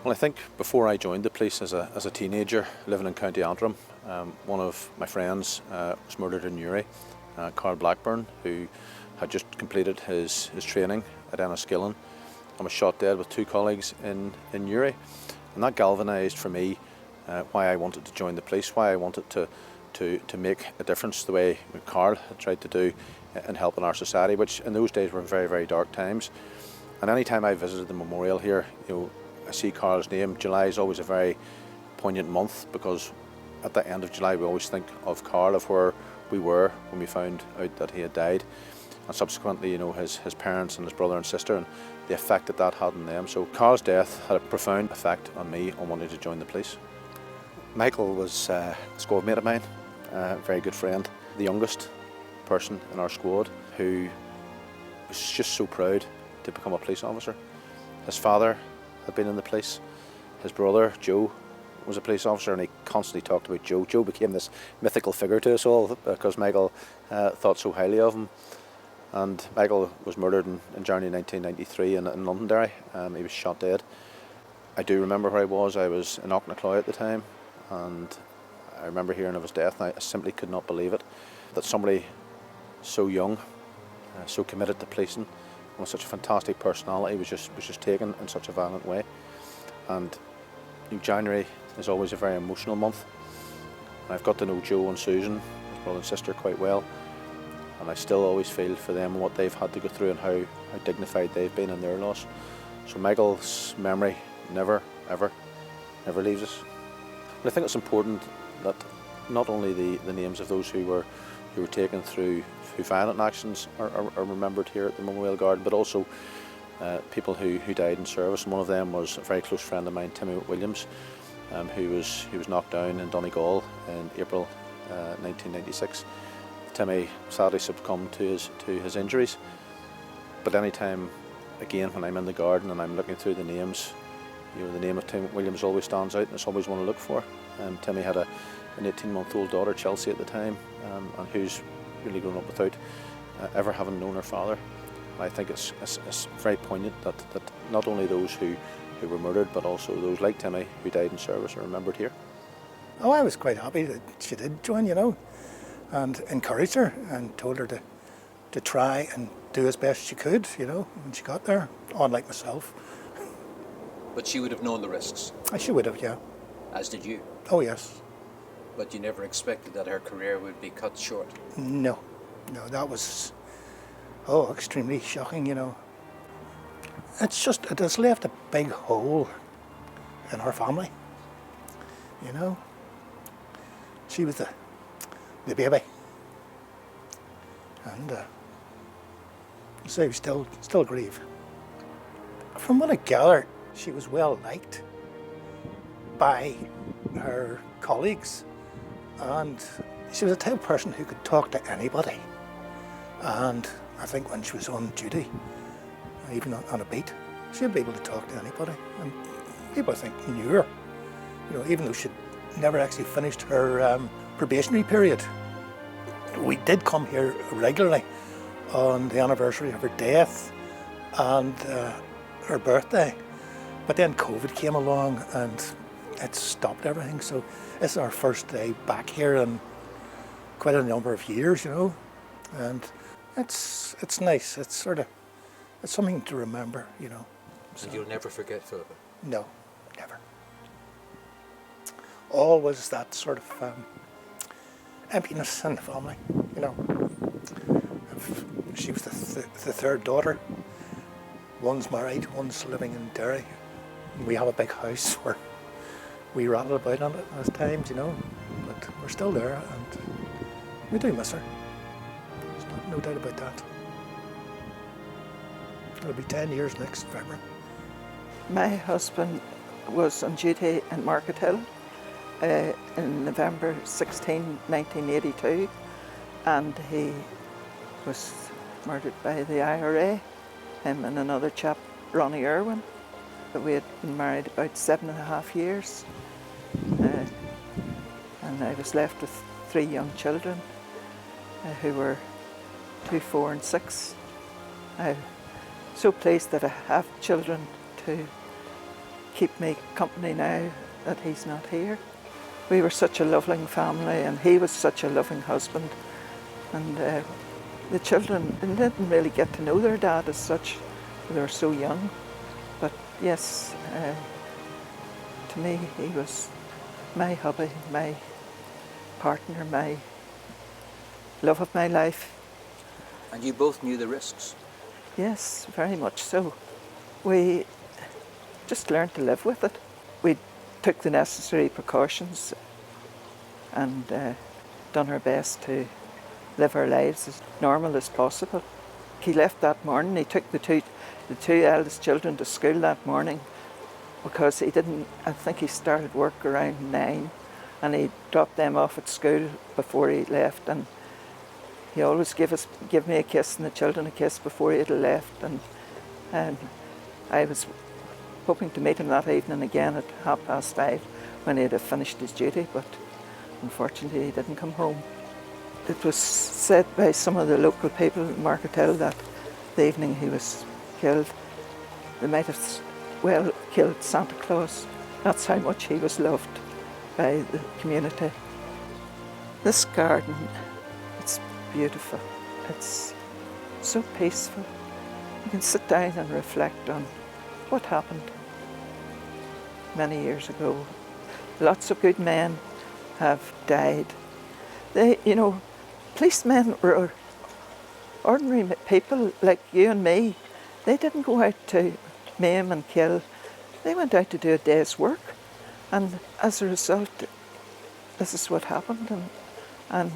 Well, I think before I joined the police as a teenager living in County Antrim, one of my friends was murdered in Newry, Carl Blackburn, who had just completed his training at Enniskillen and was shot dead with 2 colleagues in Newry. And that galvanised for me why I wanted to join the police, why I wanted to make a difference the way Carl had tried to do in helping our society, which in those days were very, very dark times. And any time I visited the memorial here, I see Carl's name. July is always a very poignant month because at the end of July we always think of Carl, of where we were when we found out that he had died, and subsequently his parents and his brother and sister and the effect that had on them. So Carl's death had a profound effect on me on wanting to join the police. Michael was a squad mate of mine, a very good friend, the youngest person in our squad who was just so proud to become a police officer. His father had been in the police. His brother, Joe, was a police officer, and he constantly talked about Joe. Joe became this mythical figure to us all because Michael thought so highly of him. And Michael was murdered in January 1993 in Londonderry. He was shot dead. I do remember where I was. I was in Auchnacloy at the time, and I remember hearing of his death, and I simply could not believe it. That somebody so young, so committed to policing, and with such a fantastic personality was just taken in such a violent way. And January is always a very emotional month. And I've got to know Joe and Susan, his brother and sister, quite well, and I still always feel for them and what they've had to go through and how dignified they've been in their loss. So Michael's memory never leaves us. And I think it's important that not only the names of those who were taken through violent actions are remembered here at the Memorial Garden, but also people who died in service. And one of them was a very close friend of mine, Timmy Williams, who was knocked down in Donegal in April 1996. Timmy sadly succumbed to his injuries. But any time, again, when I'm in the garden and I'm looking through the names, the name of Timmy Williams always stands out, and it's always one to look for. Timmy had an 18-month-old daughter, Chelsea, at the time, and who's really grown up without ever having known her father. And I think it's very poignant that not only those who were murdered, but also those like Timmy who died in service are remembered here. Oh, I was quite happy that she did join, and encouraged her and told her to try and do as best she could, when she got there, unlike myself. But she would have known the risks? She would have, yeah. As did you? Oh, yes. But you never expected that her career would be cut short? No, that was, extremely shocking, It has left a big hole in her family, She was the baby. And so we still grieve. From what I gathered, she was well liked by her colleagues, and she was the type of person who could talk to anybody. And I think when she was on duty, even on a beat, she'd be able to talk to anybody. And people, I think, knew her, even though she'd never actually finished her probationary period. We did come here regularly on the anniversary of her death and her birthday. But then COVID came along and it stopped everything. So this is our first day back here in quite a number of years, and it's nice. It's something to remember, So you'll never forget Philippa? No, never. Always that sort of emptiness in the family, She was the third daughter. One's married, one's living in Derry. We have a big house where we rattle about on it at times, but we're still there and we do miss her. There's no doubt about that. It'll be 10 years next February. My husband was on duty in Market Hill in November 16, 1982, and he was murdered by the IRA, him and another chap, Ronnie Irwin. We had been married about 7.5 years, and I was left with 3 young children who were 2, 4 and 6. I'm so pleased that I have children to keep me company now that he's not here. We were such a loving family, and he was such a loving husband. And the children didn't really get to know their dad as such. They were so young. But yes, to me, he was my hubby, my partner, my love of my life. And you both knew the risks. Yes, very much so. We just learned to live with it. We took the necessary precautions and done our best to live our lives as normal as possible. He left that morning. He took the two eldest children to school that morning because he didn't, I think he started work around 9, and he dropped them off at school before he left, and he always give me a kiss and the children a kiss before he had left, and I was hoping to meet him that evening again at 5:30 when he'd have finished his duty, but unfortunately he didn't come home. It was said by some of the local people in Markethill that the evening he was killed, they might have well killed Santa Claus. That's how much he was loved by the community. This garden, it's beautiful. It's so peaceful. You can sit down and reflect on what happened many years ago. Lots of good men have died. They, policemen were ordinary people like you and me. They didn't go out to maim and kill. They went out to do a day's work. And as a result, this is what happened. And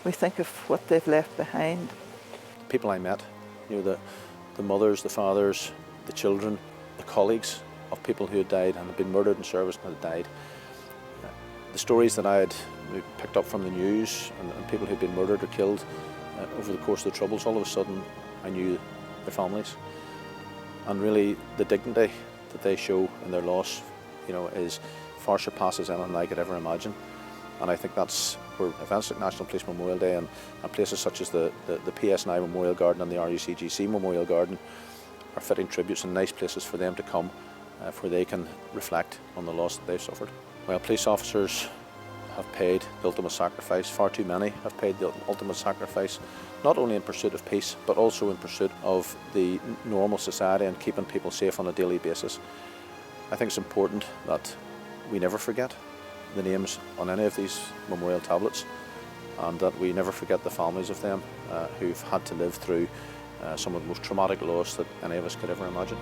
we think of what they've left behind. The people I met, the mothers, the fathers, the children, the colleagues of people who had died and had been murdered in service and had died. The stories that I had picked up from the news and people who'd been murdered or killed over the course of the Troubles, all of a sudden I knew their families. And really the dignity that they show in their loss, is far surpasses anything I could ever imagine. And I think that's where events like National Police Memorial Day and places such as the PSNI Memorial Garden and the RUC Memorial Garden are fitting tributes and nice places for them to come where they can reflect on the loss that they've suffered. Well, police officers have paid the ultimate sacrifice. Far too many have paid the ultimate sacrifice, not only in pursuit of peace, but also in pursuit of the normal society and keeping people safe on a daily basis. I think it's important that we never forget the names on any of these memorial tablets, and that we never forget the families of them who've had to live through some of the most traumatic loss that any of us could ever imagine.